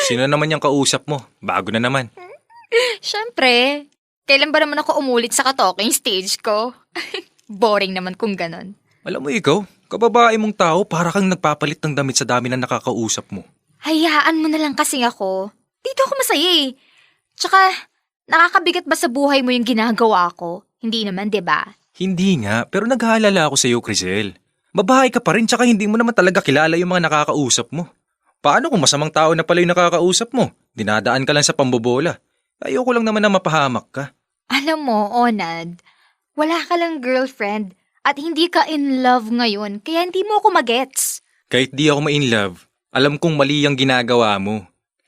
Sino naman yung kausap mo? Bago na naman. Siyempre, kailan ba naman ako umulit sa ka-talking stage ko? Boring naman kung ganon. Alam mo ikaw, kababae mong tao para kang nagpapalit ng damit sa dami na nakakausap mo. Hayaan mo na lang kasi ako. Dito ako masaya eh. Tsaka, nakakabigat ba sa buhay mo yung ginagawa ko? Hindi naman, 'di ba? Hindi nga, pero nag-aalala ako sa iyo, Crisel. Babae ka pa rin tsaka hindi mo naman talaga kilala yung mga nakakausap mo. Paano kung masamang tao na pala yung nakakausap mo? Dinadaan ka lang sa pambobola. Ayoko lang naman na mapahamak ka. Alam mo, Onad, wala ka lang girlfriend at hindi ka in love ngayon kaya hindi mo ako magets. Kahit di ako ma-in love, alam kong mali ang ginagawa mo.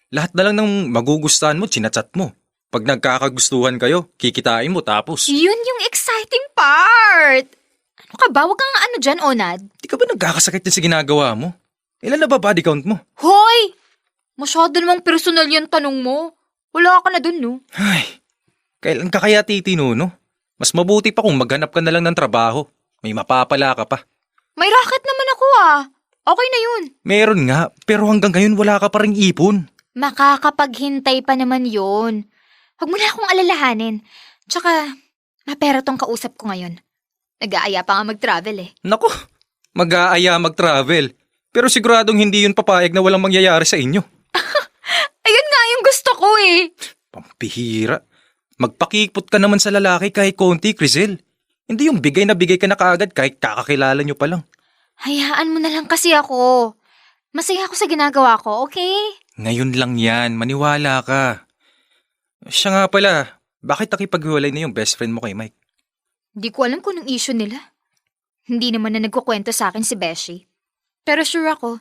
Lahat na lang ng magugustuhan mo, chinachat mo. Pag nagkakagustuhan kayo, kikitain mo tapos. Yun yung exciting part! Ano ka ba? Huwag kang ano dyan, Onad. Di ka ba nagkakasakit din sa ginagawa mo? Ilan na ba body count mo? Hoy! Masyado namang personal yung tanong mo. Wala ka na dun, no? Ay, kailan ka kaya titino, no? Mas mabuti pa kung maghanap ka na lang ng trabaho. May mapapala ka pa. May racket naman ako Okay na yun. Meron nga, pero hanggang ngayon wala ka pa ring ipon. Makakapaghintay pa naman yun. Huwag mo na akong alalahanin. Tsaka, mapera tong kausap ko ngayon. Nag-aaya pa nga mag-travel eh. Nako, mag-aaya mag-travel. Pero siguradong hindi yun papayag na walang mangyayari sa inyo. Ayun nga yung gusto ko eh. Pampihira. Magpakipot ka naman sa lalaki kahit konti, Crisel. Hindi yung bigay na bigay ka na kaagad kahit kakakilala nyo pa lang. Hayaan mo na lang kasi ako. Masaya ako sa ginagawa ko, okay? Ngayon lang yan, maniwala ka. Siya nga pala, bakit nakipaghiwalay na yung best friend mo kay Mike? Di ko alam kung anong issue nila. Hindi naman na nagkukwento sa akin si Beshi. Pero sure ako,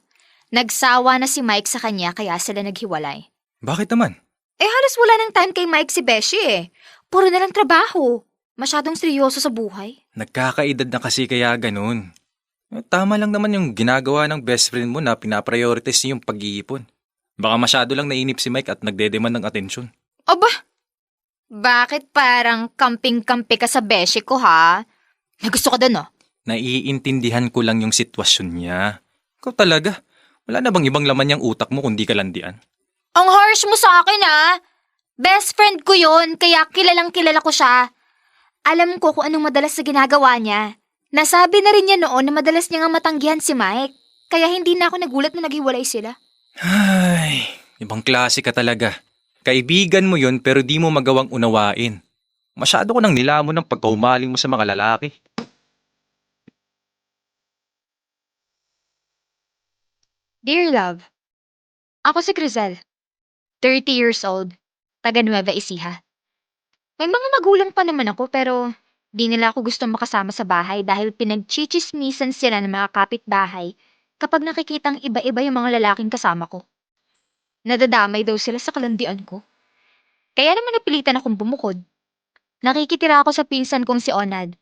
nagsawa na si Mike sa kanya kaya sila naghiwalay. Bakit naman? Halos wala ng time kay Mike si Beshi eh. Puro na lang trabaho. Masyadong seryoso sa buhay. Nagkakaedad na kasi kaya ganun. Tama lang naman yung ginagawa ng best friend mo na pinaprioritize niya yung pag-iipon. Baka masyado lang nainip si Mike at nagdedemand ng atensyon. Aba, bakit parang kamping-kampi ka sa Beshi ko ha? May gusto ka doon Naiintindihan ko lang yung sitwasyon niya. Ikaw talaga, wala na bang ibang laman yung utak mo kundi kalandian? Ang harsh mo sa akin Best friend ko yon kaya kilalang kilala ko siya. Alam ko kung anong madalas na ginagawa niya. Nasabi na rin niya noon na madalas niya nga matanggihan si Mike. Kaya hindi na ako nagulat na naghiwalay sila. Ay, ibang klase ka talaga. Kaibigan mo yun pero di mo magawang unawain. Masyado ko nang nilamon ng pagkahumaling mo sa mga lalaki. Dear love, ako si Crisel. 30 years old. Taga Nueva Ecija. May mga magulang pa naman ako pero di nila ako gusto makasama sa bahay dahil pinagchichismisan sila ng mga kapitbahay kapag nakikitang iba-iba yung mga lalaking kasama ko. Nadadamay daw sila sa kalandian ko. Kaya naman napilitan akong bumukod. Nakikitira ako sa pinsan kong si Onad.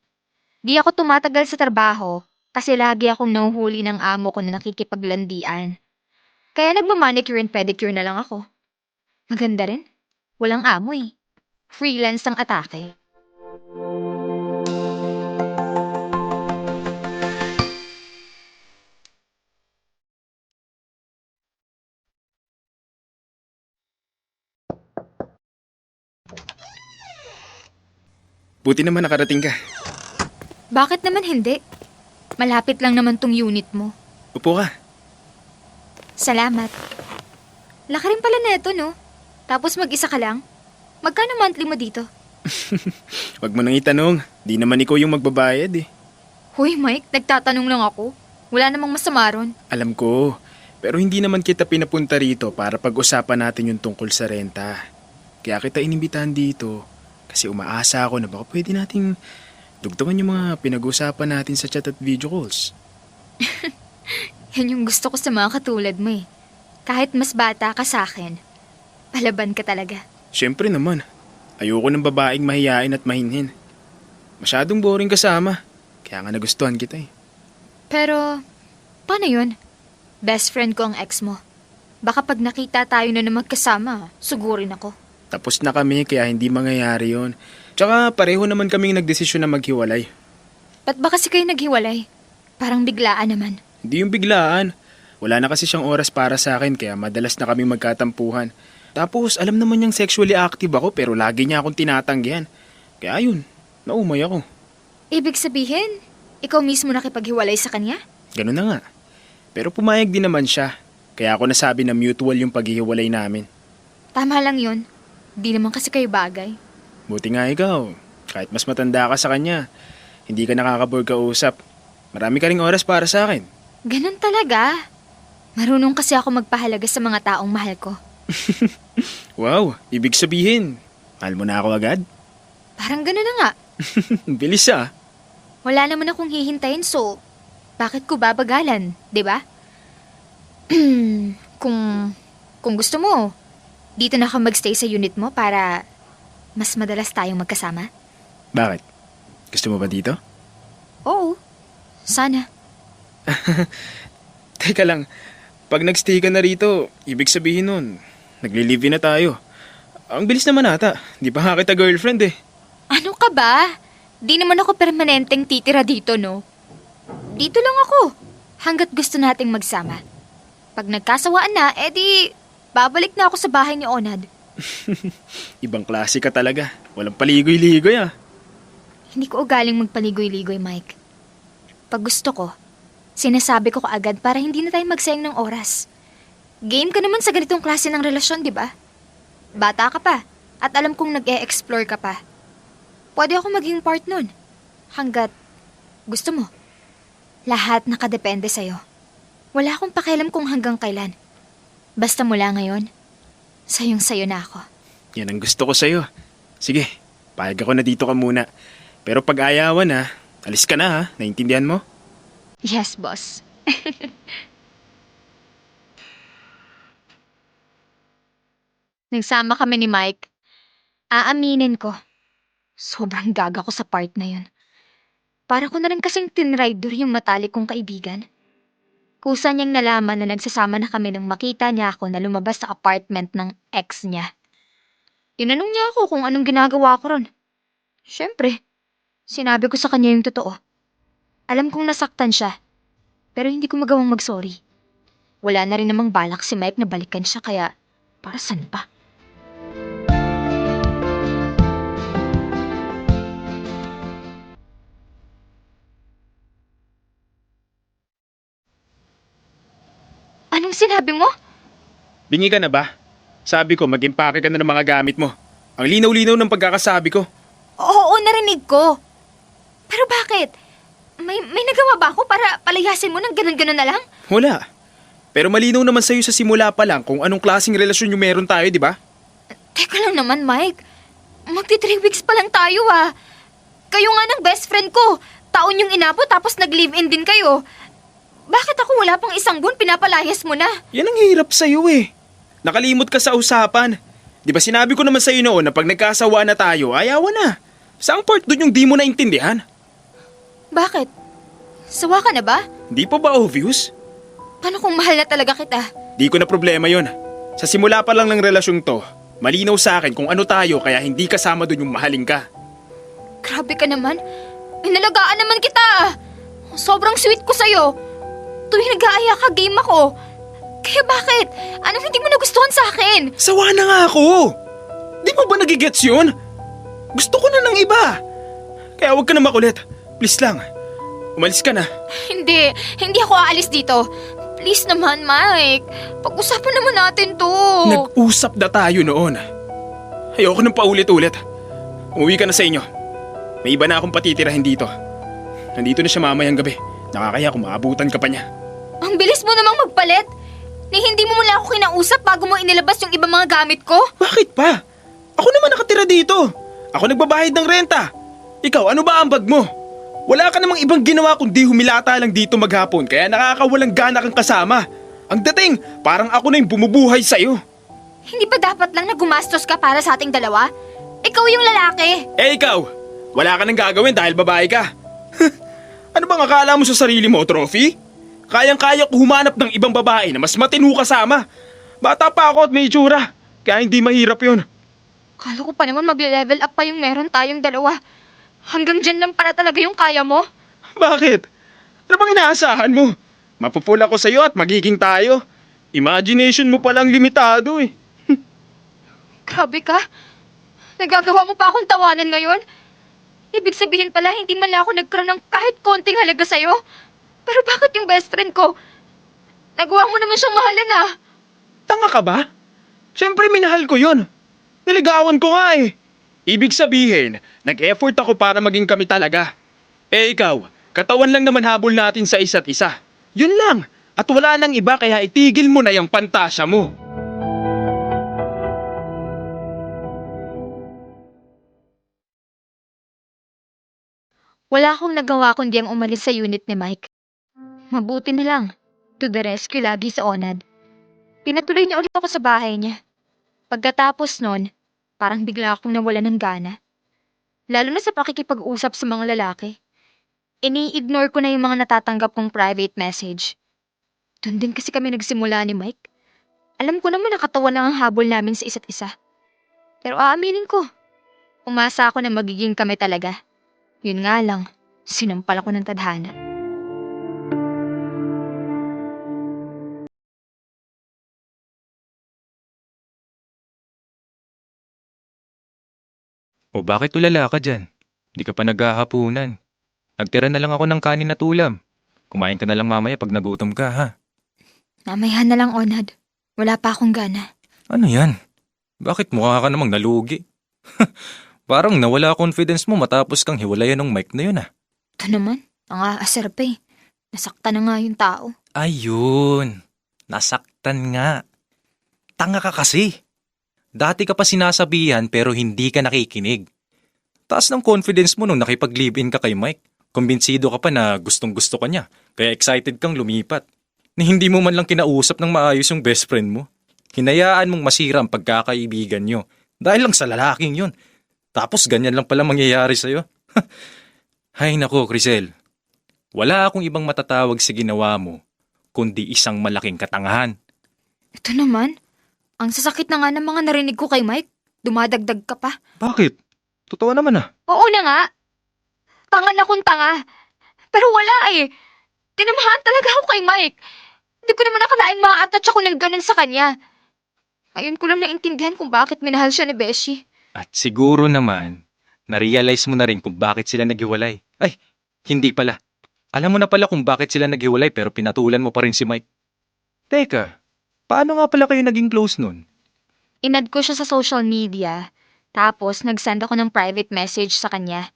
Di ako tumatagal sa trabaho kasi lagi akong nahuhuli ng amo ko na nakikipaglandian. Kaya nagmamanicure and pedicure na lang ako. Maganda rin. Walang amo eh. Freelance ang atake. Buti naman nakarating ka. Bakit naman hindi? Malapit lang naman tong unit mo. Upo ka. Salamat. Laki rin pala neto, no? Tapos mag-isa ka lang? Magkano monthly mo dito? Wag mo nang itanong. Di naman ikaw yung magbabayad eh. Hoy Mike, nagtatanong lang ako. Wala namang masama ron. Alam ko. Pero hindi naman kita pinapunta rito para pag-usapan natin yung tungkol sa renta. Kaya kita inimbitahan dito kasi umaasa ako na baka pwede nating dugtungan yung mga pinag-usapan natin sa chat at video calls. Yan yung gusto ko sa mga katulad mo eh. Kahit mas bata ka sa akin, palaban ka talaga. Siyempre naman. Ayoko ng babaeng mahiyain at mahinhin. Masyadong boring kasama. Kaya nga nagustuhan kita eh. Pero, paano yun? Best friend ko ang ex mo. Baka pag nakita tayo na magkasama, sugurin ako. Tapos na kami kaya hindi mangyayari yon. Tsaka pareho naman kaming nagdesisyon na maghiwalay. Ba't ba kasi kayo naghiwalay? Parang biglaan naman. Hindi yung biglaan. Wala na kasi siyang oras para sa akin kaya madalas na kaming magkatampuhan. Tapos alam naman niyang sexually active ako pero lagi niya akong tinatanggihan. Kaya ayun, naumay ako. Ibig sabihin, ikaw mismo nakipaghiwalay sa kanya? Ganun na nga. Pero pumayag din naman siya. Kaya ako nasabi na mutual yung paghihiwalay namin. Tama lang yun. Di naman kasi kayo bagay. Buti nga ikaw. Kahit mas matanda ka sa kanya, hindi ka nakakabor kausap. Marami ka ring oras para sa akin. Ganun talaga. Marunong kasi ako magpahalaga sa mga taong mahal ko. Wow, ibig sabihin, mahal mo na ako agad? Parang ganun na nga. Bilis ah. Wala naman akong hihintayin so, bakit ko babagalan, di ba? kung gusto mo, dito na ka magstay sa unit mo para mas madalas tayong magkasama. Bakit? Gusto mo ba dito? Oo, sana. Teka lang, pag nagstay ka na rito, ibig sabihin nun, nagli-live-in na tayo. Ang bilis naman ata, di pa nga kita girlfriend eh. Ano ka ba? Di naman ako permanenteng titira dito, no? Dito lang ako, hanggat gusto nating magsama. Pag nagkasawaan na, edi babalik na ako sa bahay ni Onad. Ibang klase ka talaga, walang paligoy-ligoy ah. Hindi ko ugaling magpaligoy-ligoy, Mike. Pag gusto ko, sinasabi ko kaagad para hindi na tayo magsayang ng oras. Game ka naman sa ganitong klase ng relasyon, di ba? Bata ka pa, at alam kong nag-e-explore ka pa. Pwede ako maging part nun. Hanggat gusto mo. Lahat nakadepende sa'yo. Wala akong pakialam kung hanggang kailan. Basta mula ngayon, sayong-sayo na ako. Yan ang gusto ko sa'yo. Sige, payag ako na dito ka muna. Pero pag ayawan ha, alis ka na ha, naintindihan mo? Yes, boss. Nagsama kami ni Mike. Aaminin ko, sobrang gaga ko sa part na yun. Para ko na rin kasing tinrider yung matalik kong kaibigan. Kusa niyang nalaman na nagsasama na kami nang makita niya ako na lumabas sa apartment ng ex niya. Tinanong niya ako kung anong ginagawa ko ron. Siyempre, sinabi ko sa kanya yung totoo. Alam kong nasaktan siya, pero hindi ko magawang mag-sorry. Wala na rin namang balak si Mike na balikan siya kaya para saan pa? Anong sinabi mo? Bingi ka na ba? Sabi ko, mag-impake ka na ng mga gamit mo. Ang linaw-linaw ng pagkakasabi ko. Oo, narinig ko. Pero bakit? May nagawa ba ako para palayasin mo ng ganun-ganun na lang? Wala. Pero malinaw naman sa'yo sa simula pa lang kung anong klaseng relasyon yung meron tayo, di ba? Teka lang naman, Mike. Magti 3 weeks pa lang tayo ah. Kayo nga ng best friend ko. Taon yung inabot tapos nag-live-in din kayo. Bakit ako wala pang isang buwan pinapalayas mo na? Yan ang hirap sa'yo eh. Nakalimot ka sa usapan. Di ba sinabi ko naman sa'yo noon na pag nagkasawa na tayo, ayawan na. Saang part doon yung di mo naintindihan? Bakit? Sawa ka na ba? Di pa ba obvious? Paano kung mahal na talaga kita? Di ko na problema yon. Sa simula pa lang ng relasyong to, malinaw sa akin kung ano tayo kaya hindi kasama doon yung mahalin ka. Grabe ka naman. Inalagaan naman kita ah. Sobrang sweet ko sa'yo. Tuwing nag-aaya ka, game ako. Kaya bakit? Anong hindi mo nagustuhan sa akin? Sawa na nga ako! Di mo ba nagigets yun? Gusto ko na ng iba. Kaya huwag ka na makulit. Please lang. Umalis ka na. Hindi ako aalis dito. Please naman, Mike. Pag-usapan naman natin to. Nag-usap na tayo noon. Ayoko nang paulit-ulit. Umuwi ka na sa inyo. May iba na akong patitirahin dito. Nandito na siya mamayang gabi. Nakakaya kung maabutan ka pa niya. Ang bilis mo namang magpalit. Ni hindi mo mula ako kinausap bago mo inilabas yung ibang mga gamit ko? Bakit pa? Ako naman nakatira dito. Ako nagbabayad ng renta. Ikaw, ano ba ang bag mo? Wala ka namang ibang ginawa kundi humilata lang dito maghapon kaya nakakawalang gana kang kasama. Ang dating, parang ako na yung bumubuhay sa'yo. Hindi ba dapat lang na gumastos ka para sa ating dalawa? Ikaw yung lalaki. Eh ikaw, wala ka nang gagawin dahil babae ka. Ano bang akala mo sa sarili mo, Trophy? Kayang-kaya ko humanap ng ibang babae na mas matinu kasama. Bata pa ako at may itsura, kaya hindi mahirap yun. Kala ko pa naman magle-level up pa yung meron tayong dalawa. Hanggang dyan lang para talaga yung kaya mo? Bakit? Ano bang inaasahan mo? Mapupul ako sa'yo at magiging tayo. Imagination mo palang limitado eh. Grabe ka. Nagagawa mo pa akong tawanan ngayon? Ibig sabihin pala, hindi man lang ako nagkaroon ng kahit konting halaga sa'yo. Pero bakit yung best friend ko? Nagawa mo naman siyang mahalan ah. Tanga ka ba? Siyempre minahal ko yun. Niligawan ko nga eh. Ibig sabihin, nag-effort ako para maging kami talaga. Eh ikaw, katawan lang naman habol natin sa isa't isa. Yun lang. At wala nang iba kaya itigil mo na yung pantasya mo. Wala akong nagawa kundi ang umalis sa unit ni Mike. Mabuti na lang. To the rescue lagi sa Onad. Pinatuloy niya ulit ako sa bahay niya. Pagkatapos nun, parang bigla akong nawala ng gana. Lalo na sa pakikipag-usap sa mga lalaki. Ini-ignore ko na yung mga natatanggap kong private message. Doon din kasi kami nagsimula ni Mike. Alam ko naman nakatawa lang ang habol namin sa isa't isa. Pero aaminin ko, umasa ako na magiging kami talaga. Yun nga lang, sinampal ako ng tadhana. O bakit tulala ka dyan? Di ka pa naghahapunan. Nagtira na lang ako ng kanin at ulam. Kumain ka na lang mamaya pag nagutom ka, ha? Mamaya na lang, Onad. Wala pa akong gana. Ano yan? Bakit mukha ka namang nalugi? Parang nawala confidence mo matapos kang hiwalayan ng mic na yun, ah. Ito naman, ang aasar pa eh. Nasaktan na nga yung tao. Ayun. Nasaktan nga. Tanga ka kasi. Dati ka pa sinasabihan pero hindi ka nakikinig. Taas ng confidence mo nung nakipag-live-in ka kay Mike. Kumbinsido ka pa na gustong-gusto ka niya. Kaya excited kang lumipat. Na hindi mo man lang kinausap ng maayos yung best friend mo. Hinayaan mong masira ang pagkakaibigan nyo. Dahil lang sa lalaking yun. Tapos ganyan lang pala mangyayari sa'yo. Hay nako, Crisel. Wala akong ibang matatawag sa ginawa mo, kundi isang malaking katangahan. Ito naman, ang sasakit na nga ng mga narinig ko kay Mike. Dumadagdag ka pa. Bakit? Totoo naman ah. Oo na nga. Tanga na kung tanga. Pero wala eh. Tinamahan talaga ako kay Mike. Hindi ko naman nakalaing ma-attach ako ng ganun sa kanya. Ngayon ko lang naintindihan kung bakit minahal siya ni Beshi. At siguro naman, na-realize mo na rin kung bakit sila naghiwalay. Ay, hindi pala. Alam mo na pala kung bakit sila naghiwalay pero pinatulan mo pa rin si Mike. Teka, paano nga pala kayo naging close nun? Inad ko siya sa social media. Tapos nag-send ako ng private message sa kanya.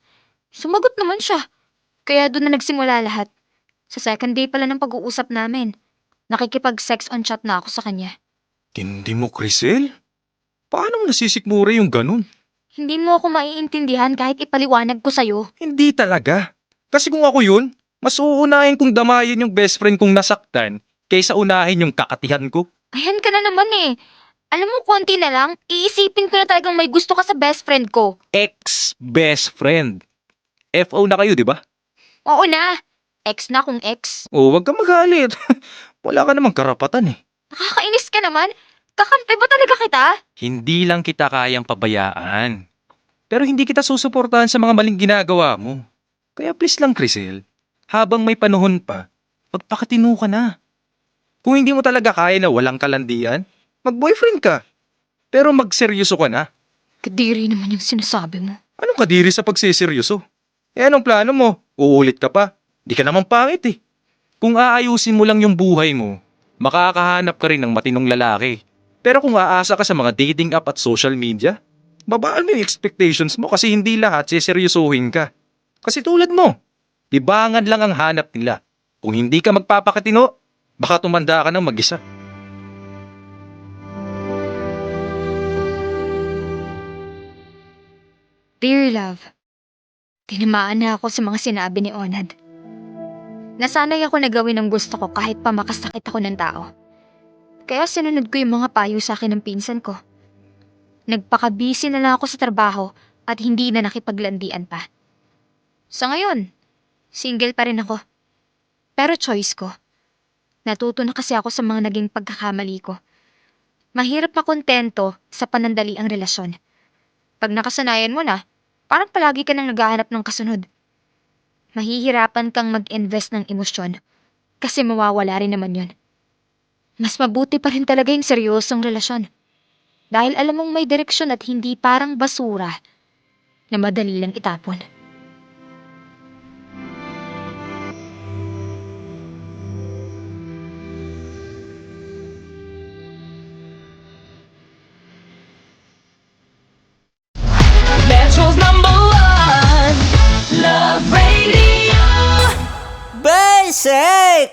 Sumagot naman siya. Kaya doon na nagsimula lahat. Sa second day pala ng pag-uusap namin. Nakikipag-sex on chat na ako sa kanya. Hindi mo, Crisel? Paano mo nasisikmura yung ganun? Hindi mo ako maiintindihan kahit ipaliwanag ko sa'yo. Hindi talaga. Kasi kung ako yun, mas uunahin kong damayin yung best friend kong nasaktan kaysa unahin yung kakatihan ko. Ayan ka na naman eh. Alam mo, konti na lang, iisipin ko na talagang may gusto ka sa best friend ko. Ex-best friend. FO na kayo, di ba? Oo na. Ex na kung ex. Oh, wag kang magalit. Wala ka namang karapatan eh. Nakakainis ka naman. Kakampi ba talaga kita? Hindi lang kita kayang pabayaan. Pero hindi kita susuportahan sa mga maling ginagawa mo. Kaya please lang, Crisel, habang may panahon pa, magpakatino ka na. Kung hindi mo talaga kaya na walang kalandian, mag-boyfriend ka. Pero magseryoso ka na. Kadiri naman yung sinasabi mo. Anong kadiri sa pagsiseryoso? Eh anong plano mo? Uulit ka pa? Di ka naman pangit eh. Kung aayusin mo lang yung buhay mo, makakahanap ka rin ng matinong lalaki. Pero kung aasa ka sa mga dating app at social media, babaan mo yung expectations mo kasi hindi lahat siseryosohin ka. Kasi tulad mo, libangan lang ang hanap nila. Kung hindi ka magpapakatino, baka tumanda ka ng mag-isa. Dear love, tinamaan na ako sa mga sinabi ni Onad. Nasanay ako na gawin ang gusto ko kahit pa makasakit ako ng tao. Kaya sinunod ko yung mga payo sa akin ng pinsan ko. Nagpaka-busy na lang ako sa trabaho at hindi na nakipaglandian pa. Sa ngayon, single pa rin ako. Pero choice ko. Natuto na kasi ako sa mga naging pagkakamali ko. Mahirap makontento sa panandali ang relasyon. Pag nakasanayan mo na, parang palagi ka nang naghahanap ng kasunod. Mahihirapan kang mag-invest ng emosyon Kasi mawawala rin naman yun. Mas mabuti pa rin talaga yung seryosong relasyon. Dahil alam mong may direksyon at hindi parang basura na madali lang itapon. Metro's #1 Love Radio. Basic!